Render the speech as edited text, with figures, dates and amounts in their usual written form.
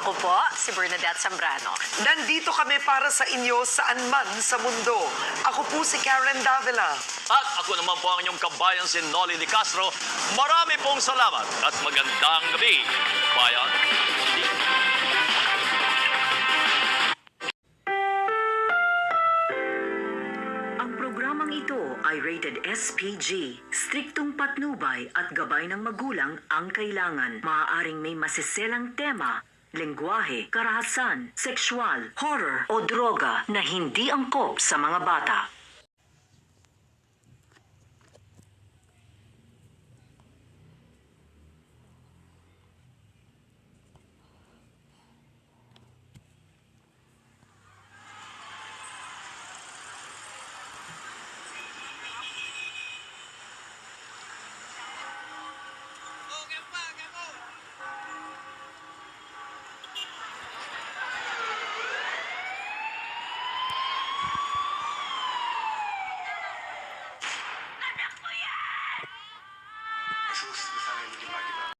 Ako po, si Bernadette Zambrano. Nandito kami para sa inyo saan man sa mundo. Ako po si Karen Davila. At ako naman po ang inyong kabayan si Noli Di Castro. Marami pong salamat at magandang gabi, bayan. Ang programang ito ay rated SPG. Striktong patnubay at gabay ng magulang ang kailangan. Maaaring may masiselang tema, lengguwahe, karahasan, sexual, horror o droga na hindi angkop sa mga bata.